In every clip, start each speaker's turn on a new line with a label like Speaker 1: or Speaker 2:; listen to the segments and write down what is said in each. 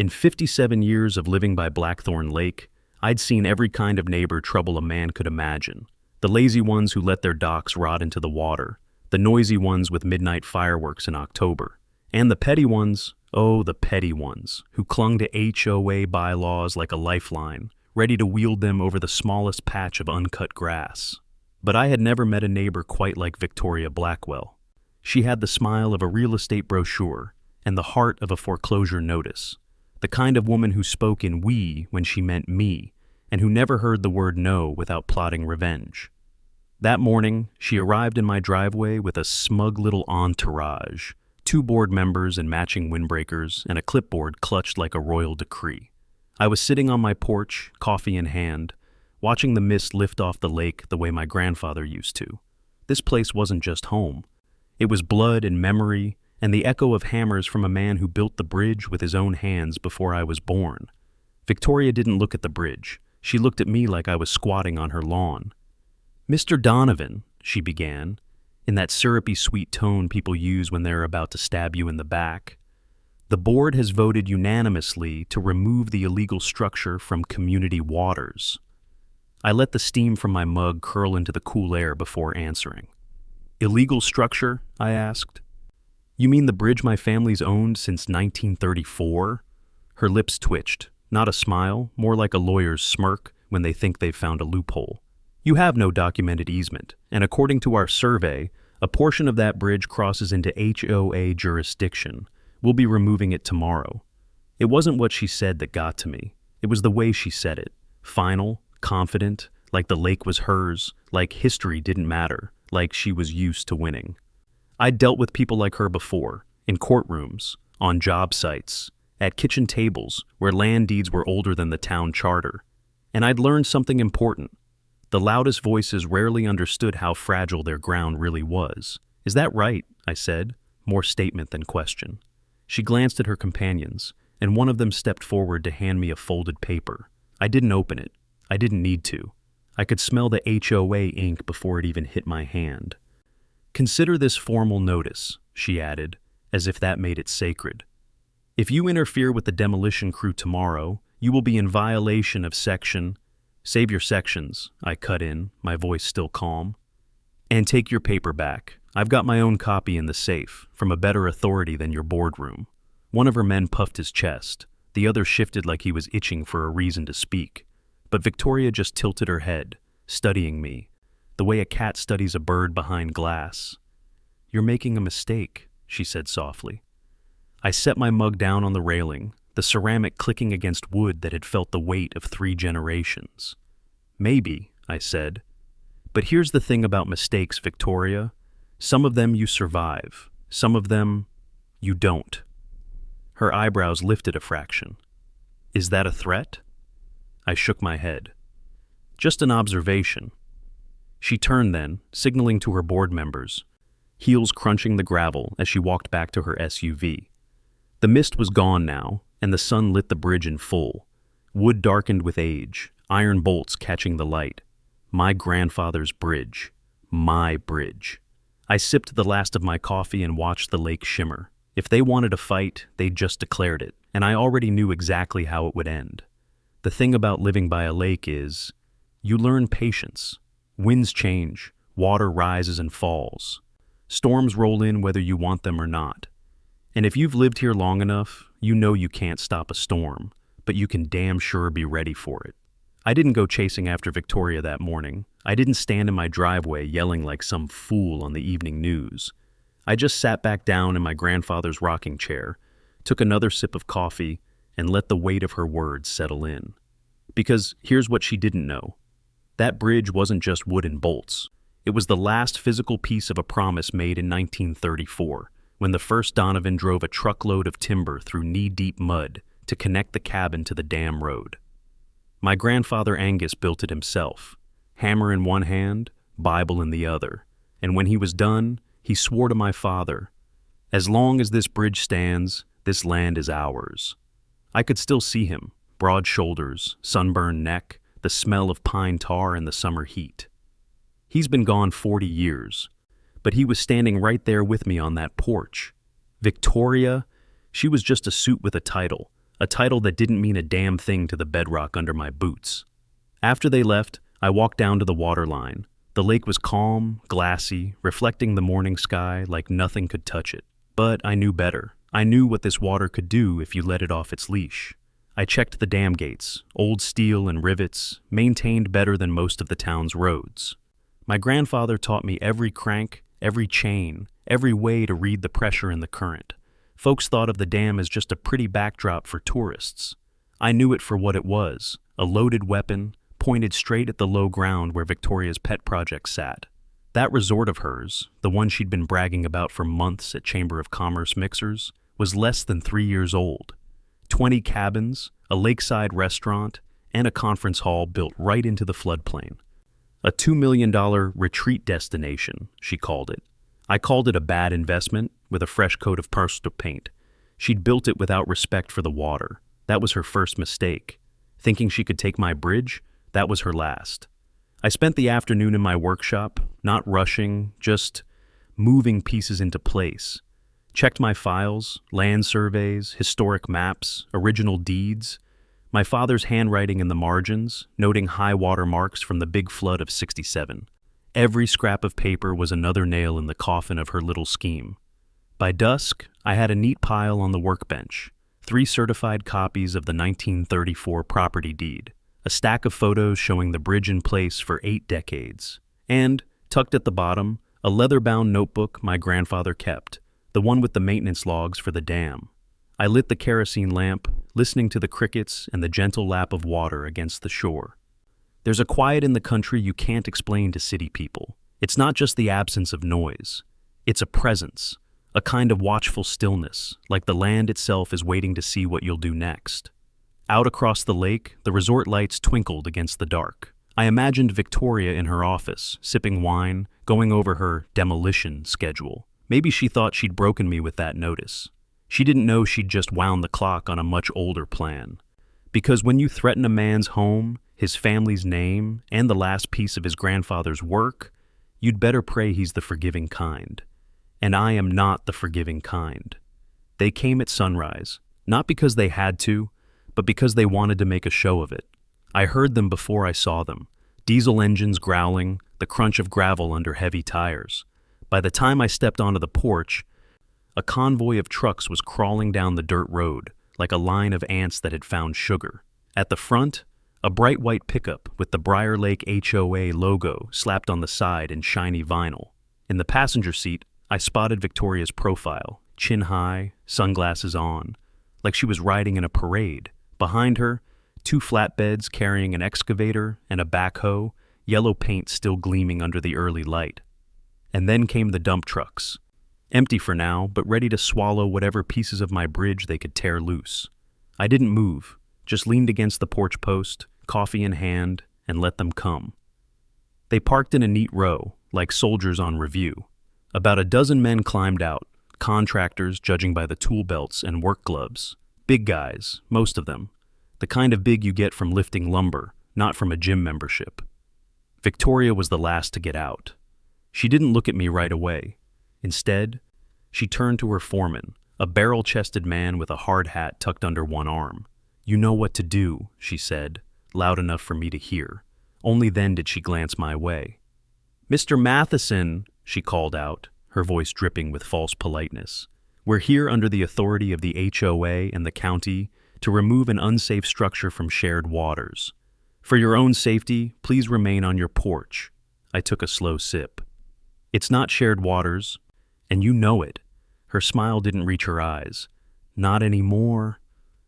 Speaker 1: In 57 years of living by Blackthorn Lake, I'd seen every kind of neighbor trouble a man could imagine. The lazy ones who let their docks rot into the water, the noisy ones with midnight fireworks in October, and the petty ones, oh, the petty ones, who clung to HOA bylaws like a lifeline, ready to wield them over the smallest patch of uncut grass. But I had never met a neighbor quite like Victoria Blackwell. She had the smile of a real estate brochure and the heart of a foreclosure notice, the kind of woman who spoke in we when she meant me, and who never heard the word no without plotting revenge. That morning, she arrived in my driveway with a smug little entourage, 2 board members in matching windbreakers, and a clipboard clutched like a royal decree. I was sitting on my porch, coffee in hand, watching the mist lift off the lake the way my grandfather used to. This place wasn't just home. It was blood and memory, and the echo of hammers from a man who built the bridge with his own hands before I was born. Victoria didn't look at the bridge. She looked at me like I was squatting on her lawn. "Mr. Donovan," she began, in that syrupy sweet tone people use when they're about to stab you in the back, "the board has voted unanimously to remove the illegal structure from community waters." I let the steam from my mug curl into the cool air before answering. "Illegal structure?" I asked. "You mean the bridge my family's owned since 1934? Her lips twitched, not a smile, more like a lawyer's smirk when they think they've found a loophole. "You have no documented easement, and according to our survey, a portion of that bridge crosses into HOA jurisdiction. We'll be removing it tomorrow." It wasn't what she said that got to me. It was the way she said it. Final, confident, like the lake was hers, like history didn't matter, like she was used to winning. I'd dealt with people like her before, in courtrooms, on job sites, at kitchen tables where land deeds were older than the town charter. And I'd learned something important. The loudest voices rarely understood how fragile their ground really was. "Is that right?" I said, more statement than question. She glanced at her companions, and one of them stepped forward to hand me a folded paper. I didn't open it. I didn't need to. I could smell the HOA ink before it even hit my hand. "Consider this formal notice," she added, as if that made it sacred. "If you interfere with the demolition crew tomorrow, you will be in violation of section—" "Save your sections," I cut in, my voice still calm. "And take your paper back. I've got my own copy in the safe, from a better authority than your boardroom." One of her men puffed his chest. The other shifted like he was itching for a reason to speak. But Victoria just tilted her head, studying me, the way a cat studies a bird behind glass. "You're making a mistake," she said softly. I set my mug down on the railing, the ceramic clicking against wood that had felt the weight of 3 generations. "Maybe," I said. "But here's the thing about mistakes, Victoria. Some of them you survive. Some of them you don't." Her eyebrows lifted a fraction. "Is that a threat?" I shook my head. "Just an observation." She turned then, signaling to her board members, heels crunching the gravel as she walked back to her SUV. The mist was gone now, and the sun lit the bridge in full. Wood darkened with age, iron bolts catching the light. My grandfather's bridge. My bridge. I sipped the last of my coffee and watched the lake shimmer. If they wanted a fight, they'd just declared it, and I already knew exactly how it would end. The thing about living by a lake is, you learn patience. Winds change, water rises and falls. Storms roll in whether you want them or not. And if you've lived here long enough, you know you can't stop a storm, but you can damn sure be ready for it. I didn't go chasing after Victoria that morning. I didn't stand in my driveway yelling like some fool on the evening news. I just sat back down in my grandfather's rocking chair, took another sip of coffee, and let the weight of her words settle in. Because here's what she didn't know. That bridge wasn't just wood and bolts. It was the last physical piece of a promise made in 1934, when the first Donovan drove a truckload of timber through knee-deep mud to connect the cabin to the dam road. My grandfather Angus built it himself, hammer in one hand, Bible in the other, and when he was done, he swore to my father, "As long as this bridge stands, this land is ours." I could still see him, broad shoulders, sunburned neck, the smell of pine tar in the summer heat. He's been gone 40 years, but he was standing right there with me on that porch. Victoria, she was just a suit with a title, a title that didn't mean a damn thing to the bedrock under my boots. After they left, I walked down to the waterline. The lake was calm, glassy, reflecting the morning sky like nothing could touch it. But I knew better. I knew what this water could do if you let it off its leash. I checked the dam gates, old steel and rivets, maintained better than most of the town's roads. My grandfather taught me every crank, every chain, every way to read the pressure in the current. Folks thought of the dam as just a pretty backdrop for tourists. I knew it for what it was, a loaded weapon, pointed straight at the low ground where Victoria's pet project sat. That resort of hers, the one she'd been bragging about for months at Chamber of Commerce mixers, was less than 3 years old. 20 cabins, a lakeside restaurant, and a conference hall built right into the floodplain. A $2 million retreat destination, she called it. I called it a bad investment with a fresh coat of pastel paint. She'd built it without respect for the water. That was her first mistake. Thinking she could take my bridge, that was her last. I spent the afternoon in my workshop, not rushing, just moving pieces into place. Checked my files, land surveys, historic maps, original deeds, my father's handwriting in the margins, noting high water marks from the big flood of '67. Every scrap of paper was another nail in the coffin of her little scheme. By dusk, I had a neat pile on the workbench, 3 certified copies of the 1934 property deed, a stack of photos showing the bridge in place for 8 decades, and, tucked at the bottom, a leather-bound notebook my grandfather kept, the one with the maintenance logs for the dam. I lit the kerosene lamp, listening to the crickets and the gentle lap of water against the shore. There's a quiet in the country you can't explain to city people. It's not just the absence of noise. It's a presence, a kind of watchful stillness, like the land itself is waiting to see what you'll do next. Out across the lake, the resort lights twinkled against the dark. I imagined Victoria in her office, sipping wine, going over her demolition schedule. Maybe she thought she'd broken me with that notice. She didn't know she'd just wound the clock on a much older plan. Because when you threaten a man's home, his family's name, and the last piece of his grandfather's work, you'd better pray he's the forgiving kind. And I am not the forgiving kind. They came at sunrise, not because they had to, but because they wanted to make a show of it. I heard them before I saw them, diesel engines growling, the crunch of gravel under heavy tires. By the time I stepped onto the porch, a convoy of trucks was crawling down the dirt road, like a line of ants that had found sugar. At the front, a bright white pickup with the Briar Lake HOA logo slapped on the side in shiny vinyl. In the passenger seat, I spotted Victoria's profile, chin high, sunglasses on, like she was riding in a parade. Behind her, 2 flatbeds carrying an excavator and a backhoe, yellow paint still gleaming under the early light. And then came the dump trucks. Empty for now, but ready to swallow whatever pieces of my bridge they could tear loose. I didn't move, just leaned against the porch post, coffee in hand, and let them come. They parked in a neat row, like soldiers on review. About a dozen men climbed out, contractors judging by the tool belts and work gloves. Big guys, most of them. The kind of big you get from lifting lumber, not from a gym membership. Victoria was the last to get out. She didn't look at me right away. Instead, she turned to her foreman, a barrel-chested man with a hard hat tucked under one arm. "You know what to do," she said, loud enough for me to hear. Only then did she glance my way. "Mr. Matheson," she called out, her voice dripping with false politeness. "We're here under the authority of the HOA and the county to remove an unsafe structure from shared waters. For your own safety, please remain on your porch." I took a slow sip. "It's not shared waters, and you know it." Her smile didn't reach her eyes. "Not anymore."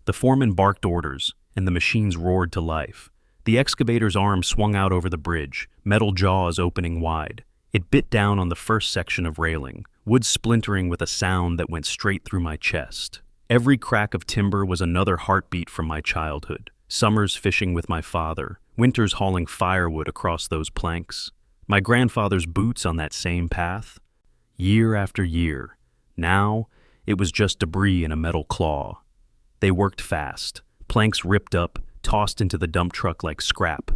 Speaker 1: The foreman barked orders, and the machines roared to life. The excavator's arm swung out over the bridge, metal jaws opening wide. It bit down on the first section of railing, wood splintering with a sound that went straight through my chest. Every crack of timber was another heartbeat from my childhood. Summers fishing with my father, winters hauling firewood across those planks. My grandfather's boots on that same path. Year after year. Now, it was just debris in a metal claw. They worked fast. Planks ripped up, tossed into the dump truck like scrap.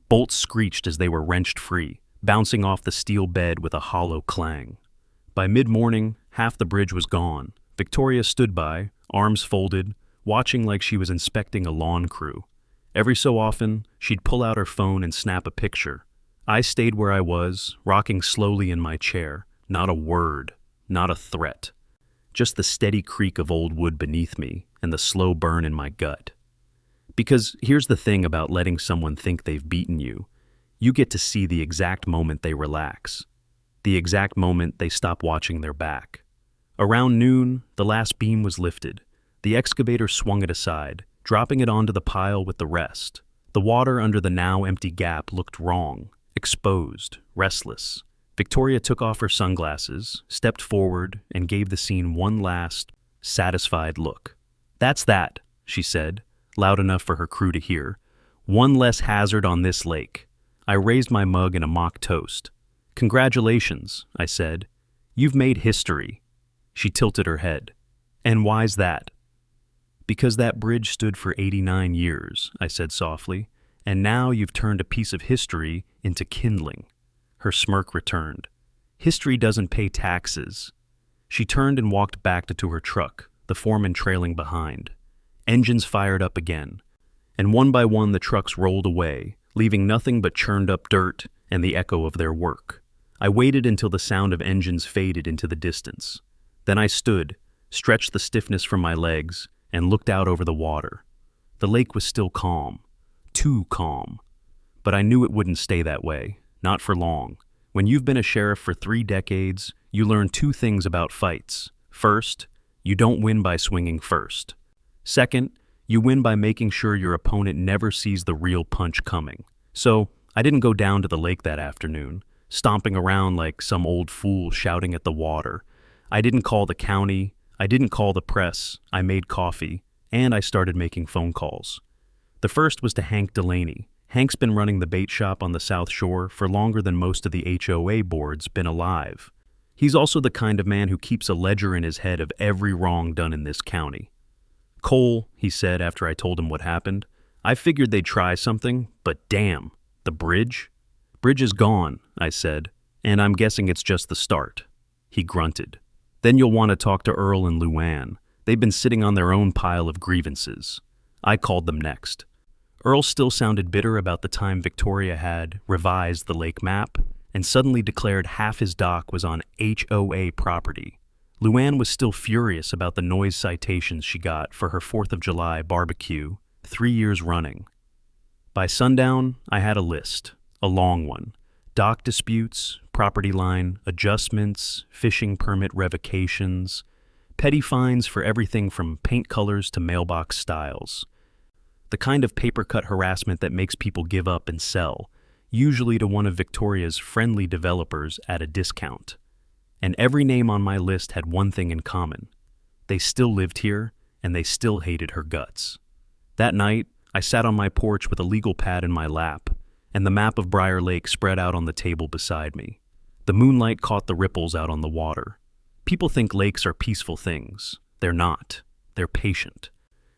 Speaker 1: Bolts screeched as they were wrenched free, bouncing off the steel bed with a hollow clang. By mid-morning, half the bridge was gone. Victoria stood by, arms folded, watching like she was inspecting a lawn crew. Every so often, she'd pull out her phone and snap a picture. I stayed where I was, rocking slowly in my chair. Not a word, not a threat. Just the steady creak of old wood beneath me and the slow burn in my gut. Because here's the thing about letting someone think they've beaten you. You get to see the exact moment they relax. The exact moment they stop watching their back. Around noon, the last beam was lifted. The excavator swung it aside, dropping it onto the pile with the rest. The water under the now empty gap looked wrong, exposed, restless. Victoria took off her sunglasses, stepped forward, and gave the scene one last, satisfied look. "That's that," she said, loud enough for her crew to hear. "One less hazard on this lake." I raised my mug in a mock toast. "Congratulations," I said. "You've made history." She tilted her head. "And why's that?" "Because that bridge stood for 89 years, I said softly, "and now you've turned a piece of history into kindling." Her smirk returned. "History doesn't pay taxes." She turned and walked back to her truck, the foreman trailing behind. Engines fired up again, and one by one the trucks rolled away, leaving nothing but churned up dirt and the echo of their work. I waited until the sound of engines faded into the distance. Then I stood, stretched the stiffness from my legs, and looked out over the water. The lake was still calm. Too calm. But I knew it wouldn't stay that way. Not for long. When you've been a sheriff for 3 decades, you learn 2 things about fights. First, you don't win by swinging first. Second, you win by making sure your opponent never sees the real punch coming. So, I didn't go down to the lake that afternoon, stomping around like some old fool shouting at the water. I didn't call the county, I didn't call the press, I made coffee, and I started making phone calls. The first was to Hank Delaney. Hank's been running the bait shop on the South Shore for longer than most of the HOA boards been alive. He's also the kind of man who keeps a ledger in his head of every wrong done in this county. "Cole," he said after I told him what happened, "I figured they'd try something, but damn, the bridge?" "Bridge is gone," I said, "and I'm guessing it's just the start." He grunted. "Then you'll want to talk to Earl and Luann. They've been sitting on their own pile of grievances." I called them next. Earl still sounded bitter about the time Victoria had revised the lake map and suddenly declared half his dock was on HOA property. Luann was still furious about the noise citations she got for her 4th of July barbecue 3 years running. By sundown, I had a list, a long one. Dock disputes, property line adjustments, fishing permit revocations, petty fines for everything from paint colors to mailbox styles. The kind of paper-cut harassment that makes people give up and sell, usually to one of Victoria's friendly developers at a discount. And every name on my list had one thing in common. They still lived here, and they still hated her guts. That night, I sat on my porch with a legal pad in my lap, and the map of Briar Lake spread out on the table beside me. The moonlight caught the ripples out on the water. People think lakes are peaceful things. They're not. They're patient.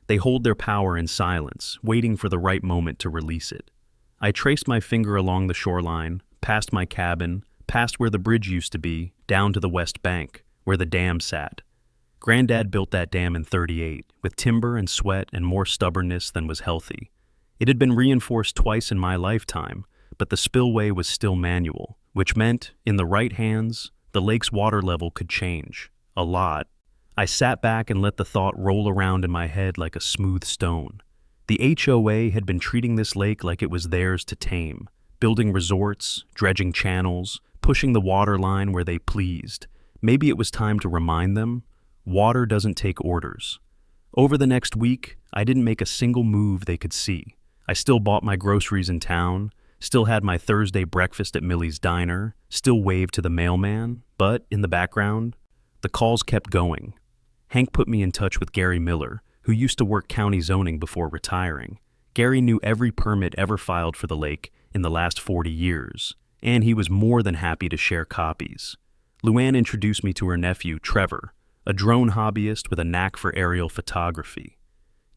Speaker 1: They hold their power in silence, waiting for the right moment to release it. I traced my finger along the shoreline, past my cabin, past where the bridge used to be, down to the west bank, where the dam sat. Granddad built that dam in '38, with timber and sweat and more stubbornness than was healthy. It had been reinforced twice in my lifetime, but the spillway was still manual, which meant, in the right hands, the lake's water level could change. A lot. I sat back and let the thought roll around in my head like a smooth stone. The HOA had been treating this lake like it was theirs to tame, building resorts, dredging channels, pushing the water line where they pleased. Maybe it was time to remind them, water doesn't take orders. Over the next week, I didn't make a single move they could see. I still bought my groceries in town, still had my Thursday breakfast at Millie's Diner, still waved to the mailman, but in the background, the calls kept going. Hank put me in touch with Gary Miller, who used to work county zoning before retiring. Gary knew every permit ever filed for the lake in the last 40 years, and he was more than happy to share copies. Luann introduced me to her nephew, Trevor, a drone hobbyist with a knack for aerial photography.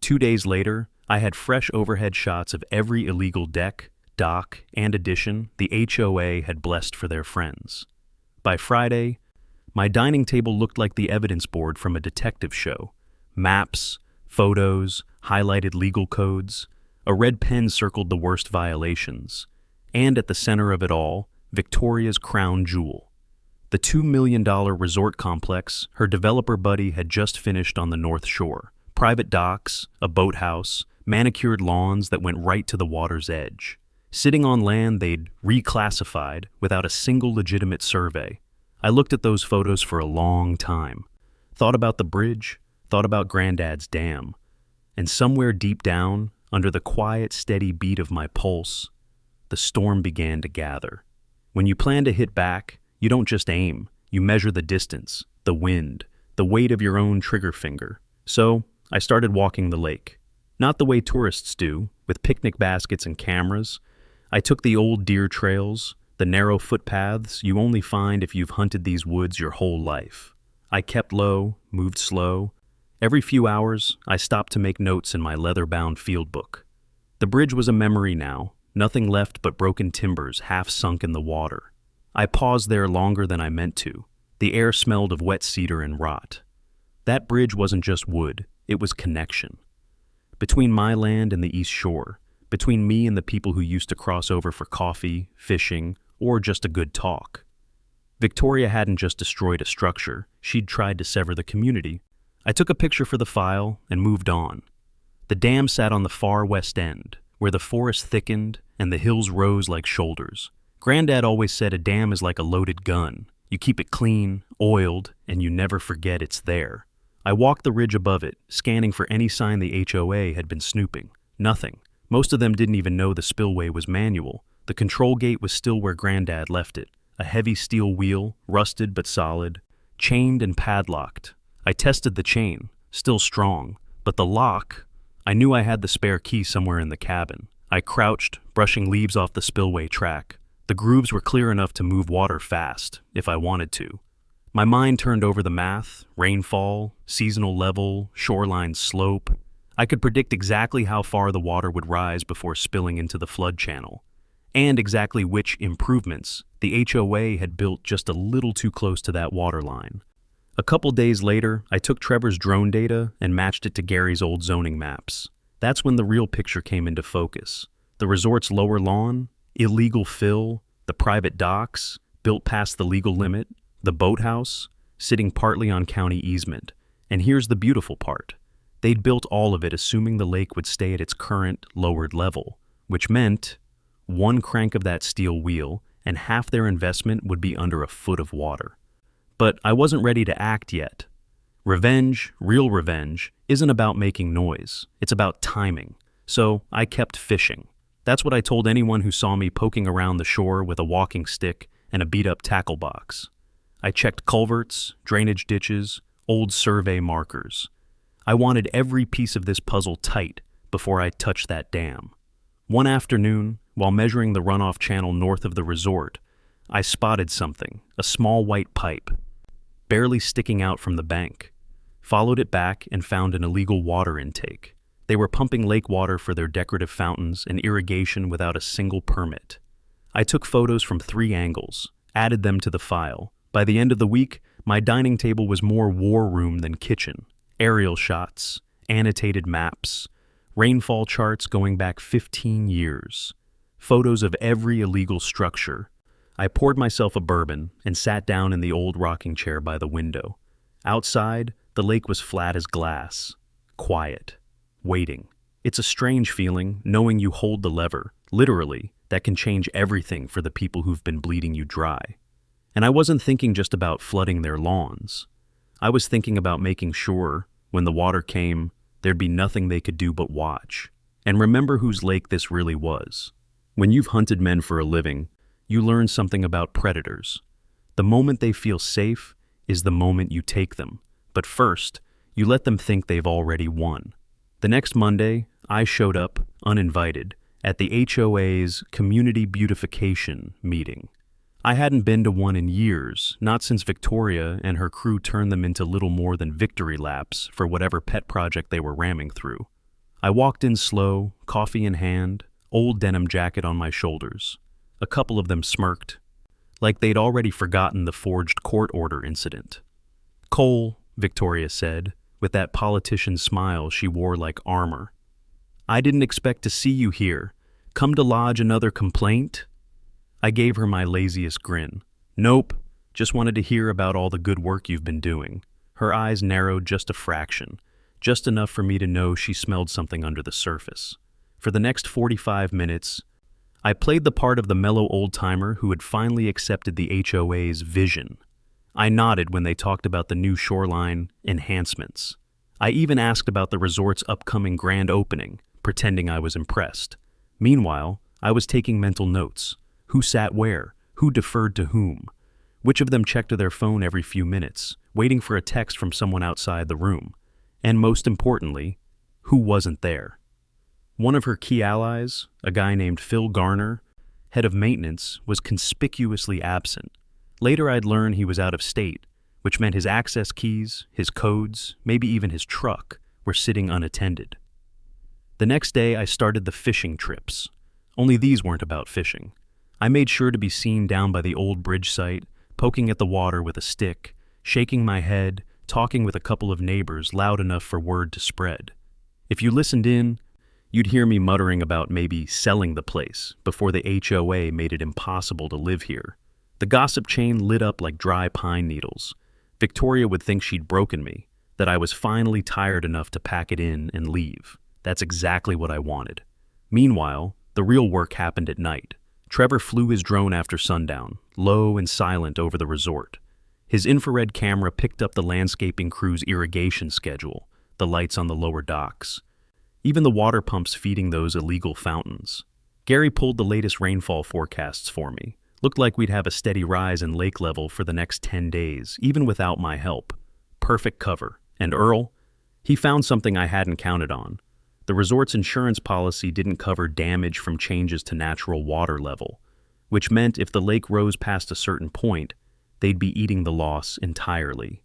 Speaker 1: 2 days later, I had fresh overhead shots of every illegal deck, dock, and addition the HOA had blessed for their friends. By Friday, my dining table looked like the evidence board from a detective show. Maps, photos, highlighted legal codes. A red pen circled the worst violations. And at the center of it all, Victoria's crown jewel. The $2 million resort complex her developer buddy had just finished on the North Shore. Private docks, a boathouse, manicured lawns that went right to the water's edge. Sitting on land they'd reclassified without a single legitimate survey. I looked at those photos for a long time. Thought about the bridge, thought about Granddad's dam. And somewhere deep down, under the quiet, steady beat of my pulse, the storm began to gather. When you plan to hit back, you don't just aim. You measure the distance, the wind, the weight of your own trigger finger. So, I started walking the lake. Not the way tourists do, with picnic baskets and cameras. I took the old deer trails, the narrow footpaths you only find if you've hunted these woods your whole life. I kept low, moved slow. Every few hours, I stopped to make notes in my leather-bound field book. The bridge was a memory now, nothing left but broken timbers half sunk in the water. I paused there longer than I meant to. The air smelled of wet cedar and rot. That bridge wasn't just wood, it was connection. Between my land and the East Shore, between me and the people who used to cross over for coffee, fishing, or just a good talk. Victoria hadn't just destroyed a structure, she'd tried to sever the community. I took a picture for the file and moved on. The dam sat on the far west end, where the forest thickened and the hills rose like shoulders. Granddad always said a dam is like a loaded gun. You keep it clean, oiled, and you never forget it's there. I walked the ridge above it, scanning for any sign the HOA had been snooping. Nothing. Most of them didn't even know the spillway was manual. The control gate was still where Granddad left it. A heavy steel wheel, rusted but solid, chained and padlocked. I tested the chain, still strong, but the lock, I knew I had the spare key somewhere in the cabin. I crouched, brushing leaves off the spillway track. The grooves were clear enough to move water fast, if I wanted to. My mind turned over the math, rainfall, seasonal level, shoreline slope. I could predict exactly how far the water would rise before spilling into the flood channel, and exactly which improvements the HOA had built just a little too close to that water line. A couple days later, I took Trevor's drone data and matched it to Gary's old zoning maps. That's when the real picture came into focus. The resort's lower lawn, illegal fill, the private docks, built past the legal limit, the boathouse, sitting partly on county easement. And here's the beautiful part. They'd built all of it assuming the lake would stay at its current, lowered level, which meant one crank of that steel wheel and half their investment would be under a foot of water. But I wasn't ready to act yet. Revenge, real revenge, isn't about making noise. It's about timing. So I kept fishing. That's what I told anyone who saw me poking around the shore with a walking stick and a beat-up tackle box. I checked culverts, drainage ditches, old survey markers. I wanted every piece of this puzzle tight before I touched that dam. One afternoon, while measuring the runoff channel north of the resort, I spotted something, a small white pipe, barely sticking out from the bank. Followed it back and found an illegal water intake. They were pumping lake water for their decorative fountains and irrigation without a single permit. I took photos from 3 angles, added them to the file. By the end of the week, my dining table was more war room than kitchen. Aerial shots, annotated maps, rainfall charts going back 15 years, photos of every illegal structure. I poured myself a bourbon and sat down in the old rocking chair by the window. Outside, the lake was flat as glass, quiet, waiting. It's a strange feeling, knowing you hold the lever, literally, that can change everything for the people who've been bleeding you dry. And I wasn't thinking just about flooding their lawns. I was thinking about making sure, when the water came, there'd be nothing they could do but watch. And remember whose lake this really was. When you've hunted men for a living, you learn something about predators. The moment they feel safe is the moment you take them. But first, you let them think they've already won. The next Monday, I showed up, uninvited, at the HOA's Community Beautification meeting. I hadn't been to one in years, not since Victoria and her crew turned them into little more than victory laps for whatever pet project they were ramming through. I walked in slow, coffee in hand, old denim jacket on my shoulders. A couple of them smirked, like they'd already forgotten the forged court order incident. "Cole," Victoria said, with that politician's smile she wore like armor. "I didn't expect to see you here. Come to lodge another complaint?" I gave her my laziest grin. "Nope, just wanted to hear about all the good work you've been doing." Her eyes narrowed just a fraction, just enough for me to know she smelled something under the surface. For the next 45 minutes, I played the part of the mellow old-timer who had finally accepted the HOA's vision. I nodded when they talked about the new shoreline enhancements. I even asked about the resort's upcoming grand opening, pretending I was impressed. Meanwhile, I was taking mental notes. Who sat where? Who deferred to whom? Which of them checked their phone every few minutes, waiting for a text from someone outside the room? And most importantly, who wasn't there? One of her key allies, a guy named Phil Garner, head of maintenance, was conspicuously absent. Later I'd learn he was out of state, which meant his access keys, his codes, maybe even his truck, were sitting unattended. The next day I started the fishing trips. Only these weren't about fishing. I made sure to be seen down by the old bridge site, poking at the water with a stick, shaking my head, talking with a couple of neighbors loud enough for word to spread. If you listened in, you'd hear me muttering about maybe selling the place before the HOA made it impossible to live here. The gossip chain lit up like dry pine needles. Victoria would think she'd broken me, that I was finally tired enough to pack it in and leave. That's exactly what I wanted. Meanwhile, the real work happened at night. Trevor flew his drone after sundown, low and silent over the resort. His infrared camera picked up the landscaping crew's irrigation schedule, the lights on the lower docks, even the water pumps feeding those illegal fountains. Gary pulled the latest rainfall forecasts for me. Looked like we'd have a steady rise in lake level for the next 10 days, even without my help. Perfect cover. And Earl? He found something I hadn't counted on. The resort's insurance policy didn't cover damage from changes to natural water level, which meant if the lake rose past a certain point, they'd be eating the loss entirely.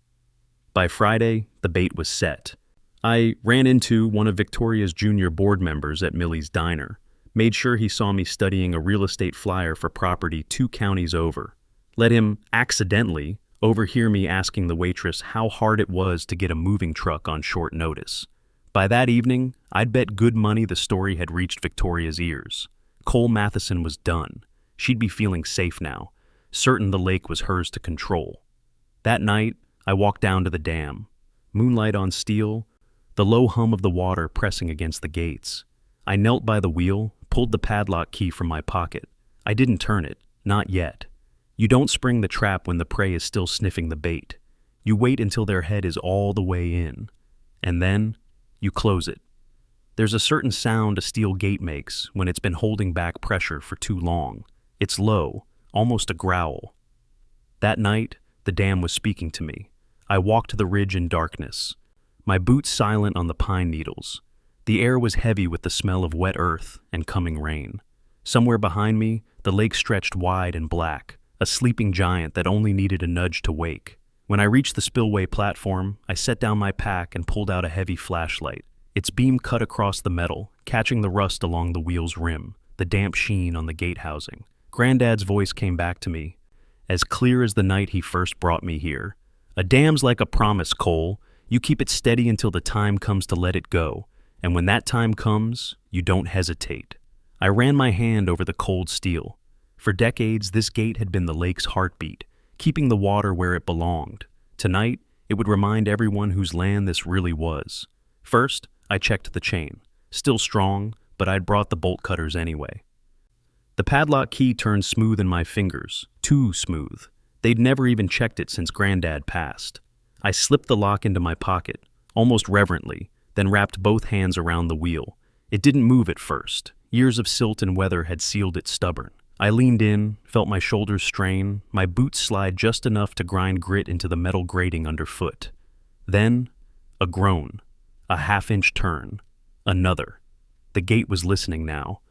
Speaker 1: By Friday, the bait was set. I ran into one of Victoria's junior board members at Millie's Diner, made sure he saw me studying a real estate flyer for property 2 counties over. Let him accidentally overhear me asking the waitress how hard it was to get a moving truck on short notice. By that evening, I'd bet good money the story had reached Victoria's ears. Cole Matheson was done. She'd be feeling safe now, certain the lake was hers to control. That night, I walked down to the dam. Moonlight on steel, the low hum of the water pressing against the gates. I knelt by the wheel, pulled the padlock key from my pocket. I didn't turn it, not yet. You don't spring the trap when the prey is still sniffing the bait. You wait until their head is all the way in. And then, you close it. There's a certain sound a steel gate makes when it's been holding back pressure for too long. It's low, almost a growl. That night, the dam was speaking to me. I walked the ridge in darkness, my boots silent on the pine needles. The air was heavy with the smell of wet earth and coming rain. Somewhere behind me, the lake stretched wide and black, a sleeping giant that only needed a nudge to wake. When I reached the spillway platform, I set down my pack and pulled out a heavy flashlight. Its beam cut across the metal, catching the rust along the wheel's rim, the damp sheen on the gate housing. Granddad's voice came back to me, as clear as the night he first brought me here. "A dam's like a promise, Cole. You keep it steady until the time comes to let it go. And when that time comes, you don't hesitate." I ran my hand over the cold steel. For decades, this gate had been the lake's heartbeat, keeping the water where it belonged. Tonight, it would remind everyone whose land this really was. First, I checked the chain. Still strong, but I'd brought the bolt cutters anyway. The padlock key turned smooth in my fingers, too smooth. They'd never even checked it since Granddad passed. I slipped the lock into my pocket, almost reverently, then wrapped both hands around the wheel. It didn't move at first. Years of silt and weather had sealed it stubborn. I leaned in, felt my shoulders strain, my boots slide just enough to grind grit into the metal grating underfoot. Then, a groan, a half-inch turn, another. The gate was listening now.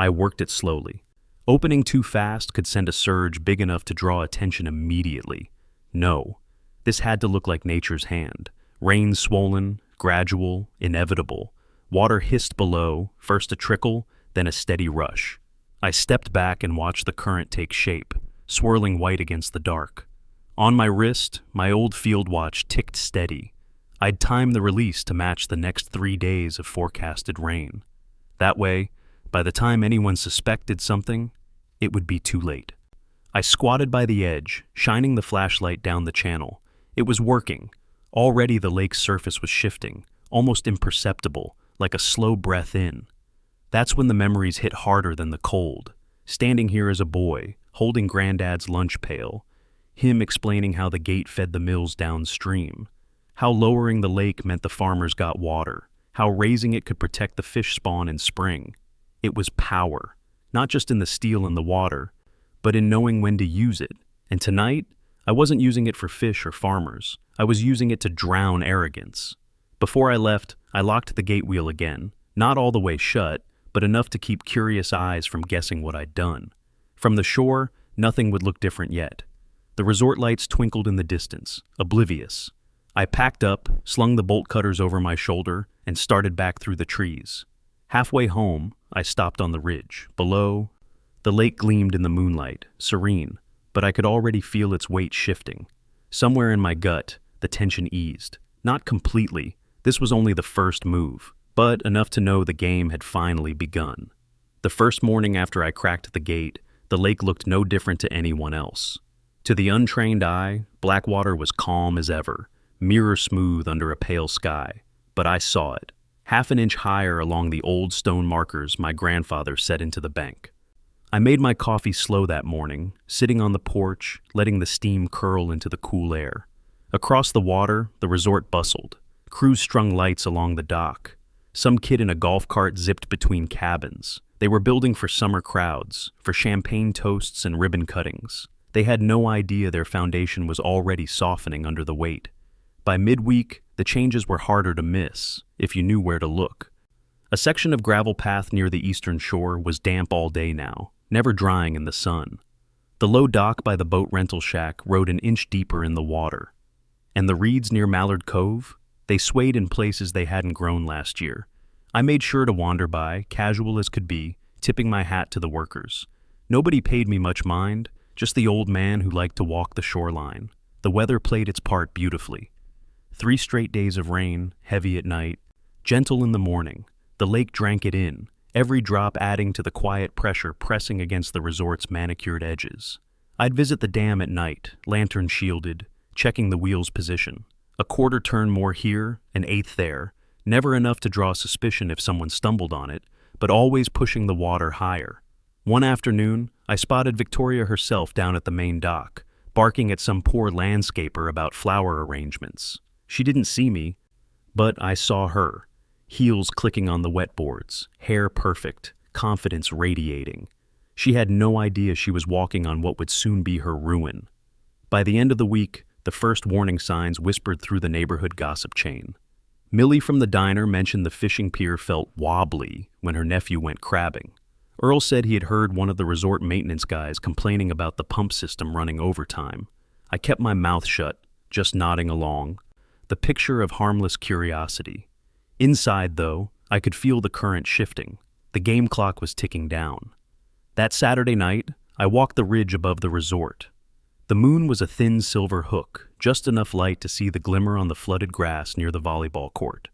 Speaker 1: I worked it slowly. Opening too fast could send a surge big enough to draw attention immediately. No, this had to look like nature's hand. Rain swollen, gradual, inevitable. Water hissed below, first a trickle, then a steady rush. I stepped back and watched the current take shape, swirling white against the dark. On my wrist, my old field watch ticked steady. I'd time the release to match the next 3 days of forecasted rain. That way, by the time anyone suspected something, it would be too late. I squatted by the edge, shining the flashlight down the channel. It was working. Already the lake's surface was shifting, almost imperceptible, like a slow breath in. That's when the memories hit harder than the cold. Standing here as a boy, holding Granddad's lunch pail, him explaining how the gate fed the mills downstream, how lowering the lake meant the farmers got water, how raising it could protect the fish spawn in spring. It was power, not just in the steel and the water, but in knowing when to use it. And tonight, I wasn't using it for fish or farmers. I was using it to drown arrogance. Before I left, I locked the gate wheel again, not all the way shut, but enough to keep curious eyes from guessing what I'd done. From the shore, nothing would look different yet. The resort lights twinkled in the distance, oblivious. I packed up, slung the bolt cutters over my shoulder, and started back through the trees. Halfway home, I stopped on the ridge. Below, the lake gleamed in the moonlight, serene, but I could already feel its weight shifting. Somewhere in my gut, the tension eased. Not completely. This was only the first move, but enough to know the game had finally begun. The first morning after I cracked the gate, the lake looked no different to anyone else. To the untrained eye, Blackwater was calm as ever, mirror smooth under a pale sky. But I saw it, half an inch higher along the old stone markers my grandfather set into the bank. I made my coffee slow that morning, sitting on the porch, letting the steam curl into the cool air. Across the water, the resort bustled. Crews strung lights along the dock. Some kid in a golf cart zipped between cabins. They were building for summer crowds, for champagne toasts and ribbon cuttings. They had no idea their foundation was already softening under the weight. By midweek, the changes were harder to miss, if you knew where to look. A section of gravel path near the eastern shore was damp all day now, never drying in the sun. The low dock by the boat rental shack rode an inch deeper in the water. And the reeds near Mallard Cove? They swayed in places they hadn't grown last year. I made sure to wander by, casual as could be, tipping my hat to the workers. Nobody paid me much mind, just the old man who liked to walk the shoreline. The weather played its part beautifully. 3 straight days of rain, heavy at night, gentle in the morning. The lake drank it in, every drop adding to the quiet pressure pressing against the resort's manicured edges. I'd visit the dam at night, lantern shielded, checking the wheel's position. A quarter turn more here, an eighth there, never enough to draw suspicion if someone stumbled on it, but always pushing the water higher. One afternoon, I spotted Victoria herself down at the main dock, barking at some poor landscaper about flower arrangements. She didn't see me, but I saw her, heels clicking on the wetboards, hair perfect, confidence radiating. She had no idea she was walking on what would soon be her ruin. By the end of the week, the first warning signs whispered through the neighborhood gossip chain. Millie from the diner mentioned the fishing pier felt wobbly when her nephew went crabbing. Earl said he had heard one of the resort maintenance guys complaining about the pump system running overtime. I kept my mouth shut, just nodding along, the picture of harmless curiosity. Inside, though, I could feel the current shifting. The game clock was ticking down. That Saturday night, I walked the ridge above the resort. The moon was a thin silver hook, just enough light to see the glimmer on the flooded grass near the volleyball court.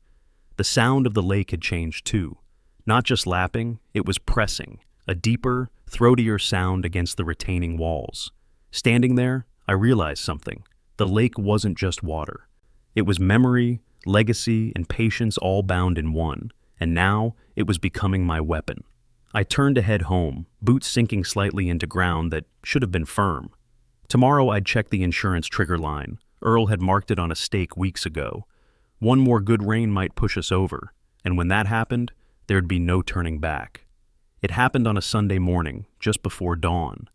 Speaker 1: The sound of the lake had changed too. Not just lapping, it was pressing, a deeper, throatier sound against the retaining walls. Standing there, I realized something. The lake wasn't just water. It was memory, legacy, and patience all bound in one, and now it was becoming my weapon. I turned to head home, boots sinking slightly into ground that should have been firm. Tomorrow I'd check the insurance trigger line. Earl had marked it on a stake weeks ago. One more good rain might push us over, and when that happened, there'd be no turning back. It happened on a Sunday morning, just before dawn.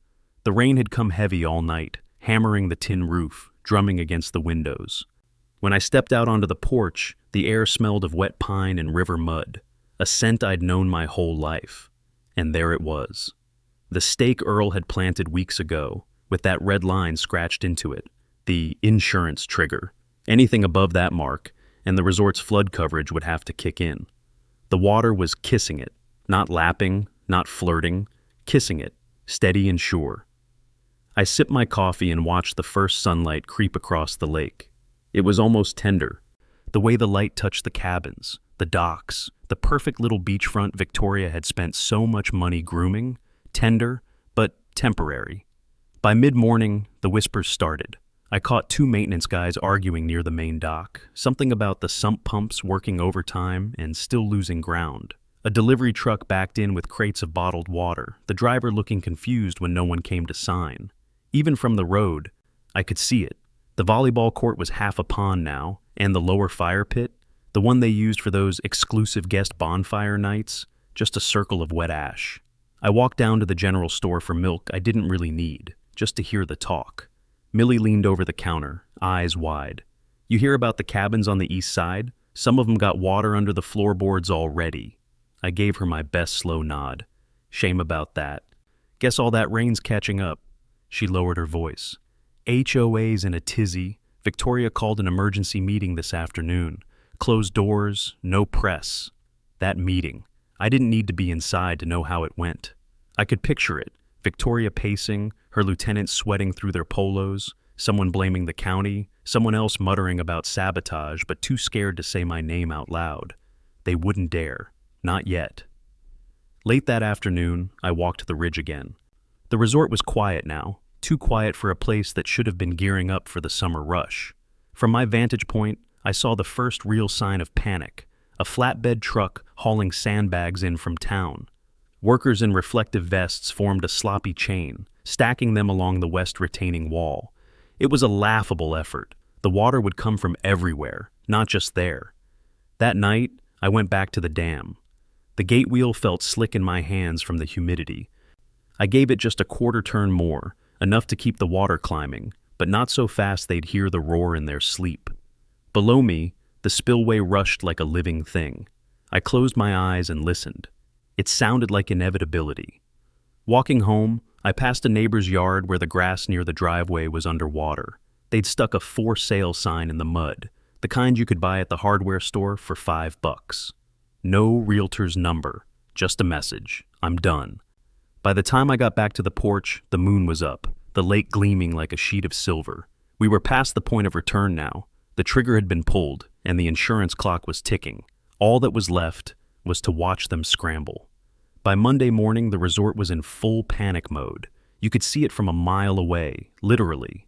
Speaker 1: The rain had come heavy all night, hammering the tin roof, drumming against the windows. When I stepped out onto the porch, the air smelled of wet pine and river mud, a scent I'd known my whole life. And there it was. The stake Earl had planted weeks ago, with that red line scratched into it, the insurance trigger. Anything above that mark, and the resort's flood coverage would have to kick in. The water was kissing it, not lapping, not flirting, kissing it, steady and sure. I sipped my coffee and watched the first sunlight creep across the lake. It was almost tender, The way the light touched the cabins, the docks, the perfect little beachfront Victoria had spent so much money grooming, tender, but temporary. By mid-morning, the whispers started. I caught two maintenance guys arguing near the main dock, something about the sump pumps working overtime and still losing ground. A delivery truck backed in with crates of bottled water, the driver looking confused when no one came to sign. Even from the road, I could see it. The volleyball court was half a pond now, and the lower fire pit, the one they used for those exclusive guest bonfire nights, just a circle of wet ash. I walked down to the general store for milk I didn't really need, just to hear the talk. Millie leaned over the counter, eyes wide. "You hear about the cabins on the east side? Some of them got water under the floorboards already." I gave her my best slow nod. "Shame about that. Guess all that rain's catching up." She lowered her voice. "HOA's in a tizzy. Victoria called an emergency meeting this afternoon. Closed doors, no press." That meeting. I didn't need to be inside to know how it went. I could picture it. Victoria pacing, her lieutenants sweating through their polos, someone blaming the county, someone else muttering about sabotage but too scared to say my name out loud. They wouldn't dare. Not yet. Late that afternoon, I walked the ridge again. The resort was quiet now, too quiet for a place that should have been gearing up for the summer rush. From my vantage point, I saw the first real sign of panic, a flatbed truck hauling sandbags in from town. Workers in reflective vests formed a sloppy chain, stacking them along the west retaining wall. It was a laughable effort. The water would come from everywhere, not just there. That night, I went back to the dam. The gate wheel felt slick in my hands from the humidity. I gave it just a quarter turn more, enough to keep the water climbing, but not so fast they'd hear the roar in their sleep. Below me, the spillway rushed like a living thing. I closed my eyes and listened. It sounded like inevitability. Walking home, I passed a neighbor's yard where the grass near the driveway was underwater. They'd stuck a "for sale" sign in the mud, the kind you could buy at the hardware store for $5. No realtor's number, just a message. I'm done. By the time I got back to the porch, the moon was up, the lake gleaming like a sheet of silver. We were past the point of return now. The trigger had been pulled, and the insurance clock was ticking. All that was left was to watch them scramble. By Monday morning, the resort was in full panic mode. You could see it from a mile away, literally.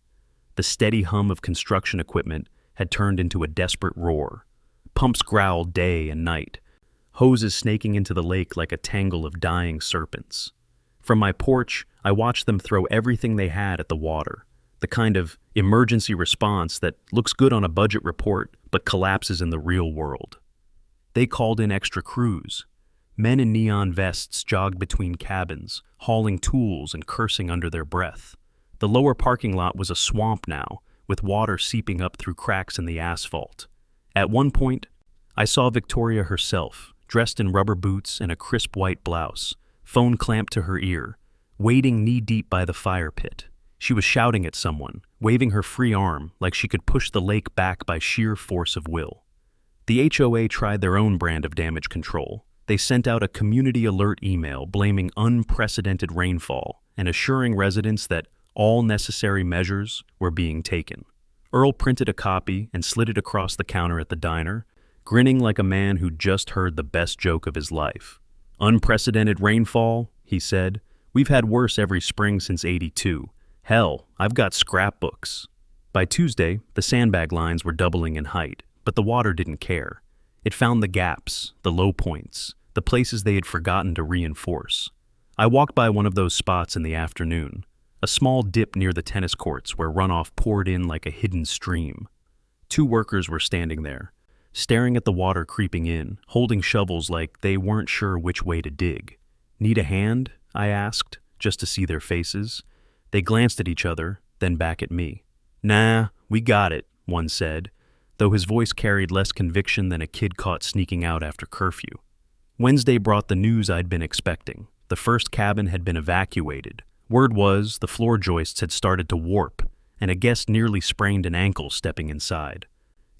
Speaker 1: The steady hum of construction equipment had turned into a desperate roar. Pumps growled day and night, hoses snaking into the lake like a tangle of dying serpents. From my porch, I watched them throw everything they had at the water, the kind of emergency response that looks good on a budget report but collapses in the real world. They called in extra crews. Men in neon vests jogged between cabins, hauling tools and cursing under their breath. The lower parking lot was a swamp now, with water seeping up through cracks in the asphalt. At one point, I saw Victoria herself, dressed in rubber boots and a crisp white blouse, phone clamped to her ear, wading knee-deep by the fire pit. She was shouting at someone, waving her free arm like she could push the lake back by sheer force of will. The HOA tried their own brand of damage control. They sent out a community alert email blaming unprecedented rainfall and assuring residents that all necessary measures were being taken. Earl printed a copy and slid it across the counter at the diner, grinning like a man who'd just heard the best joke of his life. "Unprecedented rainfall," he said. "We've had worse every spring since '82. Hell, I've got scrapbooks." By Tuesday, the sandbag lines were doubling in height, but the water didn't care. It found the gaps, the low points, the places they had forgotten to reinforce. I walked by one of those spots in the afternoon, a small dip near the tennis courts where runoff poured in like a hidden stream. Two workers were standing there, staring at the water creeping in, holding shovels like they weren't sure which way to dig. "Need a hand?" I asked, just to see their faces. They glanced at each other, then back at me. "Nah, we got it," one said, though his voice carried less conviction than a kid caught sneaking out after curfew. Wednesday brought the news I'd been expecting. The first cabin had been evacuated. Word was the floor joists had started to warp, and a guest nearly sprained an ankle stepping inside.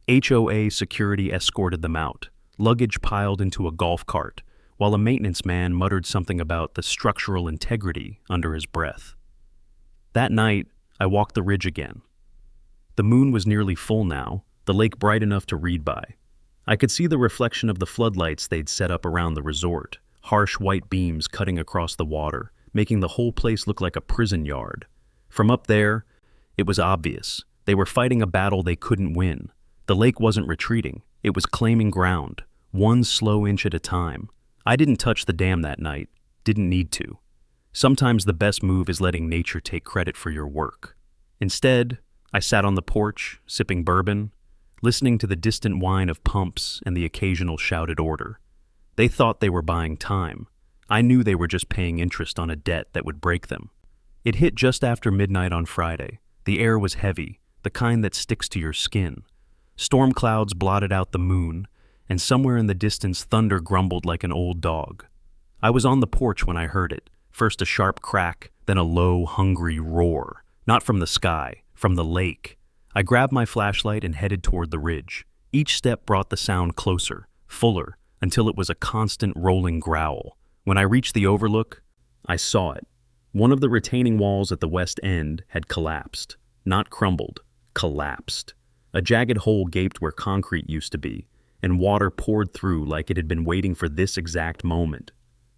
Speaker 1: HOA security escorted them out, luggage piled into a golf cart, while a maintenance man muttered something about the structural integrity under his breath. That night, I walked the ridge again. The moon was nearly full now, the lake bright enough to read by. I could see the reflection of the floodlights they'd set up around the resort, harsh white beams cutting across the water, making the whole place look like a prison yard. From up there, it was obvious. They were fighting a battle they couldn't win. The lake wasn't retreating. It was claiming ground, one slow inch at a time. I didn't touch the dam that night. Didn't need to. Sometimes the best move is letting nature take credit for your work. Instead, I sat on the porch, sipping bourbon, listening to the distant whine of pumps and the occasional shouted order. They thought they were buying time. I knew they were just paying interest on a debt that would break them. It hit just after midnight on Friday. The air was heavy, the kind that sticks to your skin. Storm clouds blotted out the moon, and somewhere in the distance thunder grumbled like an old dog. I was on the porch when I heard it. First a sharp crack, then a low, hungry roar. Not from the sky, from the lake. I grabbed my flashlight and headed toward the ridge. Each step brought the sound closer, fuller, until it was a constant rolling growl. When I reached the overlook, I saw it. One of the retaining walls at the west end had collapsed. Not crumbled, collapsed. A jagged hole gaped where concrete used to be, and water poured through like it had been waiting for this exact moment.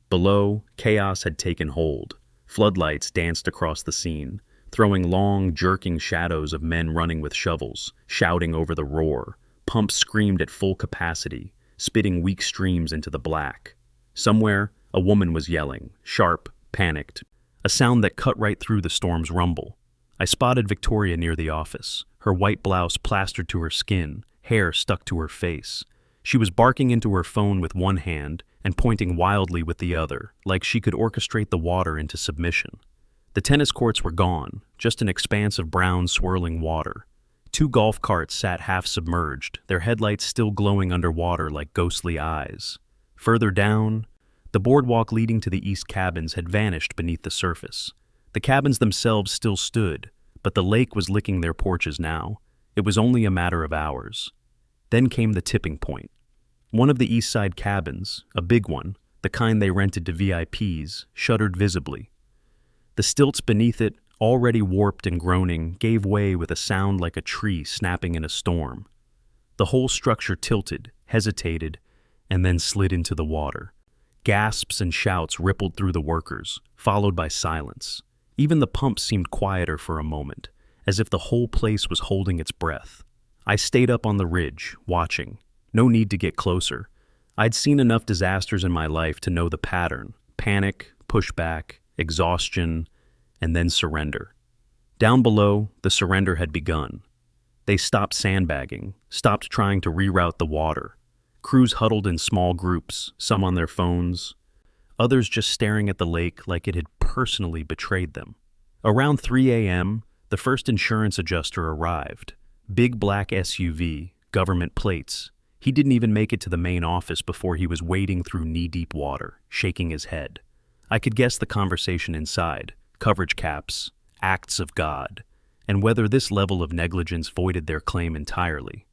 Speaker 1: Below, chaos had taken hold. Floodlights danced across the scene, throwing long, jerking shadows of men running with shovels, shouting over the roar. Pumps screamed at full capacity, spitting weak streams into the black. Somewhere, a woman was yelling, sharp, panicked, a sound that cut right through the storm's rumble. I spotted Victoria near the office, her white blouse plastered to her skin, hair stuck to her face. She was barking into her phone with one hand and pointing wildly with the other, like she could orchestrate the water into submission. The tennis courts were gone, just an expanse of brown, swirling water. 2 golf carts sat half-submerged, their headlights still glowing underwater like ghostly eyes. Further down, the boardwalk leading to the east cabins had vanished beneath the surface. The cabins themselves still stood, but the lake was licking their porches now. It was only a matter of hours. Then came the tipping point. One of the east side cabins, a big one, the kind they rented to VIPs, shuddered visibly. The stilts beneath it, already warped and groaning, gave way with a sound like a tree snapping in a storm. The whole structure tilted, hesitated, and then slid into the water. Gasps and shouts rippled through the workers, followed by silence. Even the pump seemed quieter for a moment, as if the whole place was holding its breath. I stayed up on the ridge, watching. No need to get closer. I'd seen enough disasters in my life to know the pattern: panic, pushback, exhaustion, and then surrender. Down below, the surrender had begun. They stopped sandbagging, stopped trying to reroute the water. Crews huddled in small groups, some on their phones, others just staring at the lake like it had personally betrayed them. Around 3 a.m., the first insurance adjuster arrived. Big black SUV, government plates. He didn't even make it to the main office before he was wading through knee-deep water, shaking his head. I could guess the conversation inside: coverage caps, acts of God, and whether this level of negligence voided their claim entirely.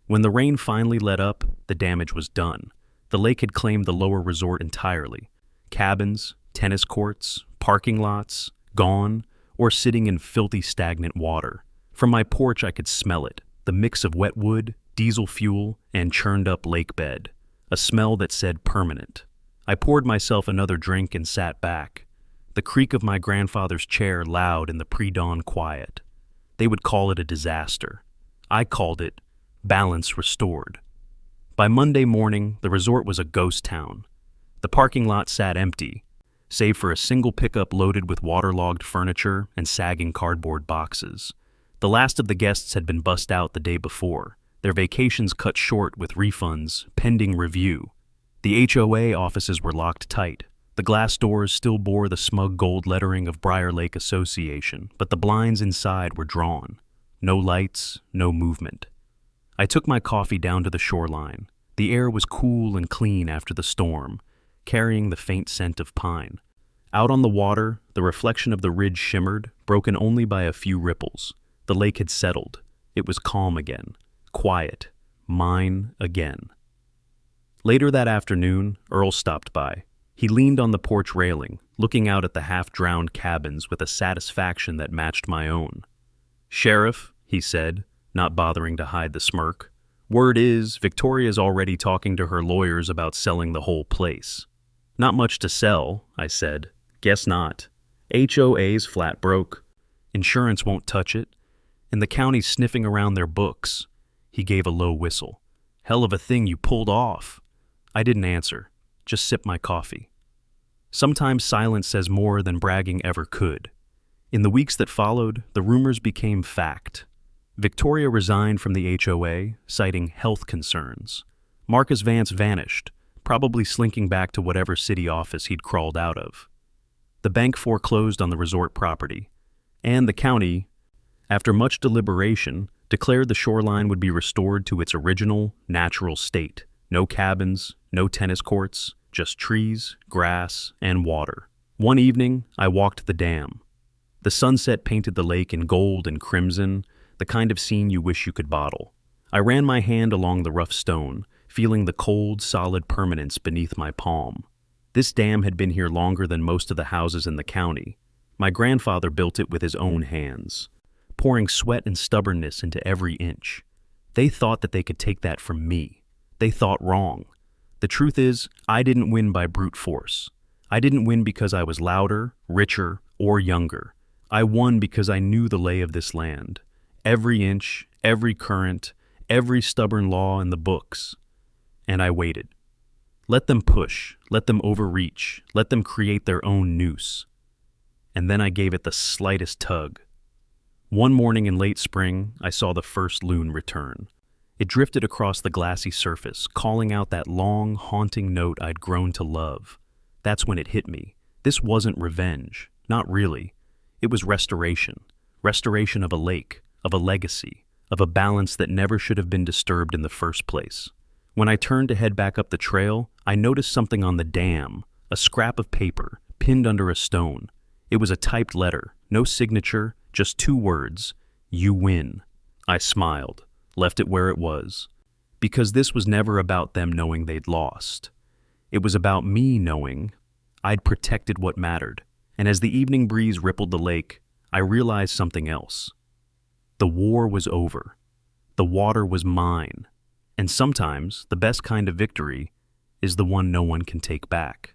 Speaker 1: When the rain finally let up, the damage was done. The lake had claimed the lower resort entirely. Cabins, tennis courts, parking lots, gone, or sitting in filthy, stagnant water. From my porch I could smell it, the mix of wet wood, diesel fuel, and churned-up lake bed, a smell that said permanent. I poured myself another drink and sat back, the creak of my grandfather's chair loud in the pre-dawn quiet. They would call it a disaster. I called it balance restored. By Monday morning, the resort was a ghost town. The parking lot sat empty, save for a single pickup loaded with waterlogged furniture and sagging cardboard boxes. The last of the guests had been bussed out the day before, their vacations cut short with refunds pending review. The HOA offices were locked tight. The glass doors still bore the smug gold lettering of Briar Lake Association, but the blinds inside were drawn. No lights, no movement. I took my coffee down to the shoreline. The air was cool and clean after the storm, carrying the faint scent of pine. Out on the water, the reflection of the ridge shimmered, broken only by a few ripples. The lake had settled. It was calm again. Quiet. Mine again. Later that afternoon, Earl stopped by. He leaned on the porch railing, looking out at the half-drowned cabins with a satisfaction that matched my own. "Sheriff," he said, not bothering to hide the smirk. Word is, Victoria's already talking to her lawyers about selling the whole place. Not much to sell, I said. Guess not. HOA's flat broke. Insurance won't touch it. And the county's sniffing around their books. He gave a low whistle. Hell of a thing you pulled off. I didn't answer, just sipped my coffee. Sometimes silence says more than bragging ever could. In the weeks that followed, the rumors became fact. Victoria resigned from the HOA, citing health concerns. Marcus Vance vanished, probably slinking back to whatever city office he'd crawled out of. The bank foreclosed on the resort property, and the county, after much deliberation, declared the shoreline would be restored to its original, natural state. No cabins, no tennis courts, just trees, grass, and water. One evening, I walked the dam. The sunset painted the lake in gold and crimson, the kind of scene you wish you could bottle. I ran my hand along the rough stone, feeling the cold, solid permanence beneath my palm. This dam had been here longer than most of the houses in the county. My grandfather built it with his own hands, pouring sweat and stubbornness into every inch. They thought that they could take that from me. They thought wrong. The truth is, I didn't win by brute force. I didn't win because I was louder, richer, or younger. I won because I knew the lay of this land. Every inch, every current, every stubborn law in the books. And I waited. Let them push, let them overreach, let them create their own noose. And then I gave it the slightest tug. One morning in late spring, I saw the first loon return. It drifted across the glassy surface, calling out that long, haunting note I'd grown to love. That's when it hit me. This wasn't revenge. Not really. It was restoration. Restoration of a lake, of a legacy, of a balance that never should have been disturbed in the first place. When I turned to head back up the trail, I noticed something on the dam, a scrap of paper, pinned under a stone. It was a typed letter, no signature, just 2 words, "You win." I smiled, left it where it was, because this was never about them knowing they'd lost. It was about me knowing I'd protected what mattered. And as the evening breeze rippled the lake, I realized something else. The war was over. The water was mine. And sometimes the best kind of victory is the one no one can take back.